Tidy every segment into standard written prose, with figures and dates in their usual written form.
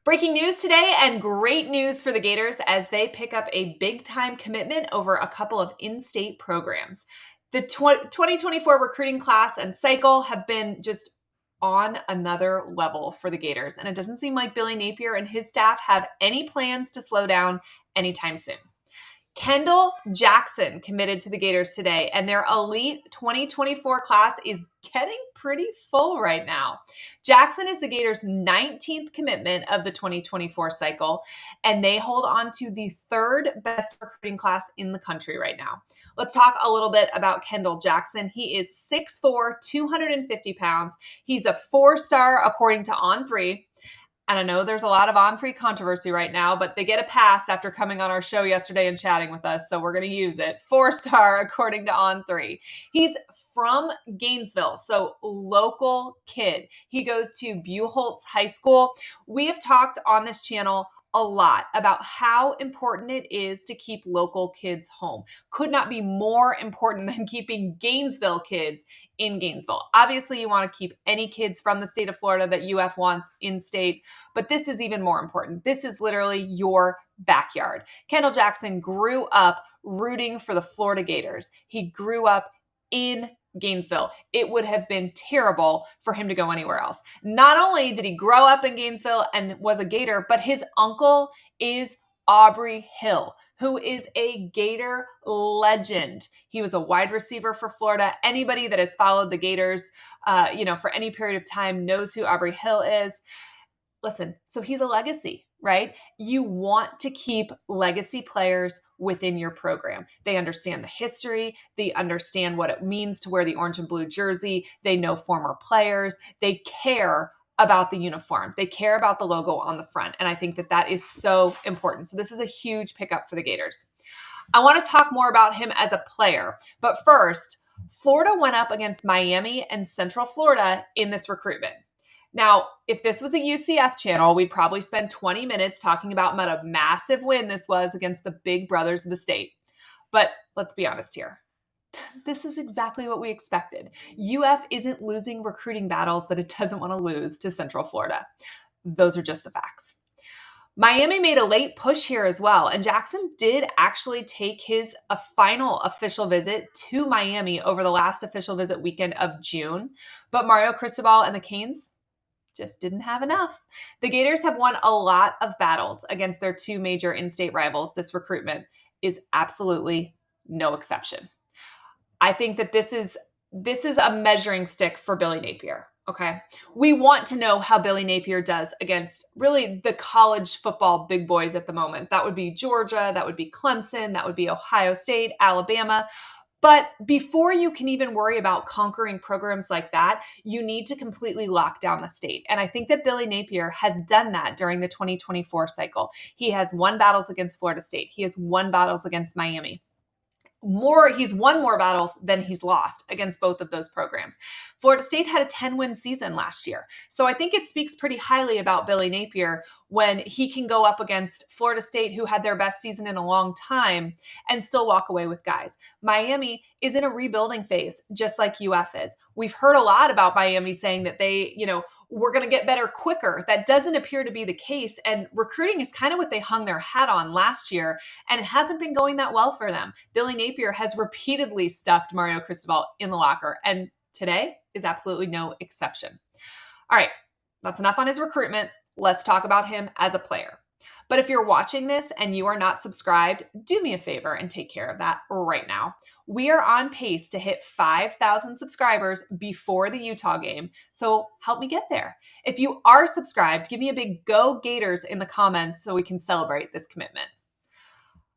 Breaking news today, and great news for the Gators as they pick up a big-time commitment over a couple of in-state programs. The 2024 recruiting class and cycle have been just on another level for the Gators, and it doesn't seem like Billy Napier and his staff have any plans to slow down anytime soon. Kendall Jackson committed to the Gators today, and their elite 2024 class is getting pretty full right now. Jackson is the Gators' 19th commitment of the 2024 cycle, and they hold on to the third best recruiting class in the country right now. Let's talk a little bit about Kendall Jackson. He is 6'4", 250 pounds. He's a 4-star according to On3. And I know there's a lot of On3 controversy right now, but they get a pass after coming on our show yesterday and chatting with us, so we're going to use it. 4-star according to On3. He's from Gainesville, so local kid. He goes to Buchholz High School. We have talked on this channel a lot about how important it is to keep local kids home. Could not be more important than keeping Gainesville kids in Gainesville. Obviously, you want to keep any kids from the state of Florida that UF wants in state, but this is even more important. This is literally your backyard. Kendall Jackson grew up rooting for the Florida Gators. He grew up in Gainesville. It would have been terrible for him to go anywhere else. Not only did he grow up in Gainesville and was a Gator, but his uncle is Aubrey Hill, who is a Gator legend. He was a wide receiver for Florida. Anybody that has followed the Gators, for any period of time knows who Aubrey Hill is. Listen, so he's a legacy, right? You want to keep legacy players within your program. They understand the history. They understand what it means to wear the orange and blue jersey. They know former players. They care about the uniform. They care about the logo on the front. And I think that that is so important. So this is a huge pickup for the Gators. I want to talk more about him as a player. But first, Florida went up against Miami and Central Florida in this recruitment. Now, if this was a UCF channel, we'd probably spend 20 minutes talking about what a massive win this was against the big brothers of the state. But let's be honest here. This is exactly what we expected. UF isn't losing recruiting battles that it doesn't want to lose to Central Florida. Those are just the facts. Miami made a late push here as well, and Jackson did actually take his final official visit to Miami over the last official visit weekend of June. But Mario Cristobal and the Canes just didn't have enough. The Gators have won a lot of battles against their two major in-state rivals. This recruitment is absolutely no exception. I think that this is a measuring stick for Billy Napier. Okay. We want to know how Billy Napier does against really the college football big boys at the moment. That would be Georgia, that would be Clemson, that would be Ohio State, Alabama. But before you can even worry about conquering programs like that, you need to completely lock down the state. And I think that Billy Napier has done that during the 2024 cycle. He has won battles against Florida State. He has won battles against Miami. He's won more battles than he's lost against both of those programs. Florida State had a 10-win season last year. So I think it speaks pretty highly about Billy Napier when he can go up against Florida State, who had their best season in a long time, and still walk away with guys. Miami is in a rebuilding phase, just like UF is. We've heard a lot about Miami saying that we're going to get better quicker. That doesn't appear to be the case. And recruiting is kind of what they hung their hat on last year, and it hasn't been going that well for them. Billy Napier has repeatedly stuffed Mario Cristobal in the locker, and today is absolutely no exception. All right, that's enough on his recruitment. Let's talk about him as a player. But if you're watching this and you are not subscribed, do me a favor and take care of that right now. We are on pace to hit 5,000 subscribers before the Utah game, so help me get there. If you are subscribed, give me a big Go Gators in the comments so we can celebrate this commitment.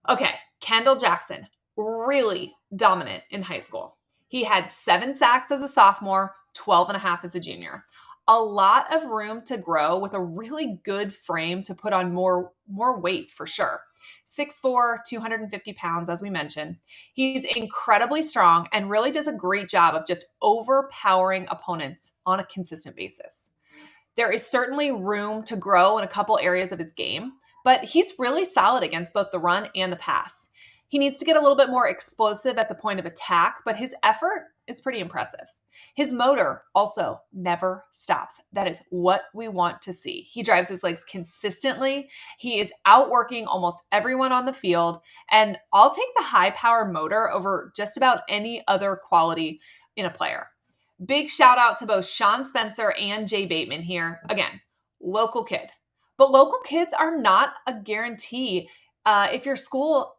Okay, Kendall Jackson, really dominant in high school. He had 7 sacks as a sophomore, 12 and a half as a junior. A lot of room to grow with a really good frame to put on more weight for sure. 6'4", 250 pounds, as we mentioned. He's incredibly strong and really does a great job of just overpowering opponents on a consistent basis. There is certainly room to grow in a couple areas of his game, but he's really solid against both the run and the pass. He needs to get a little bit more explosive at the point of attack, but his effort is pretty impressive. His motor also never stops. That is what we want to see. He drives his legs consistently. He is outworking almost everyone on the field. And I'll take the high power motor over just about any other quality in a player. Big shout out to both Sean Spencer and Jay Bateman here. Again, local kid. But local kids are not a guarantee if your school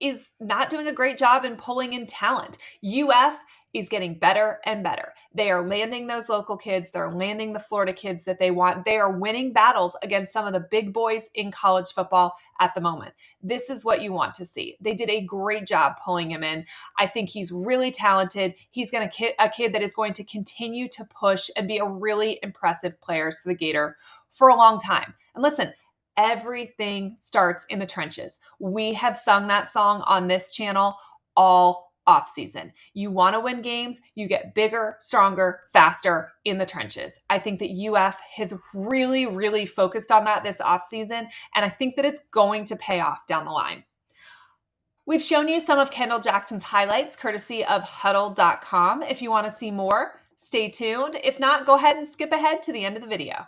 is not doing a great job in pulling in talent. UF is getting better and better. They are landing those local kids. They're landing the Florida kids that they want. They are winning battles against some of the big boys in college football at the moment. This is what you want to see. They did a great job pulling him in. I think he's really talented. He's going to a kid that is going to continue to push and be a really impressive player for the Gator for a long time. And listen, everything starts in the trenches. We have sung that song on this channel all off season. You want to win games, you get bigger, stronger, faster in the trenches. I think that UF has really, really focused on that this off season, and I think that it's going to pay off down the line. We've shown you some of Kendall Jackson's highlights courtesy of huddle.com. If you want to see more, stay tuned. If not, go ahead and skip ahead to the end of the video.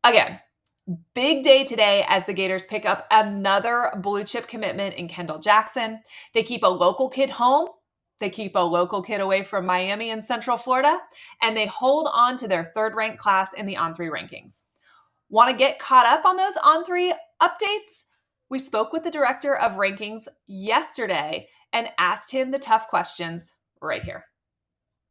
Again, big day today as the Gators pick up another blue chip commitment in Kendall Jackson. They keep a local kid home. They keep a local kid away from Miami and Central Florida, and they hold on to their third ranked class in the On3 rankings. Want to get caught up on those On3 updates? We spoke with the director of rankings yesterday and asked him the tough questions right here.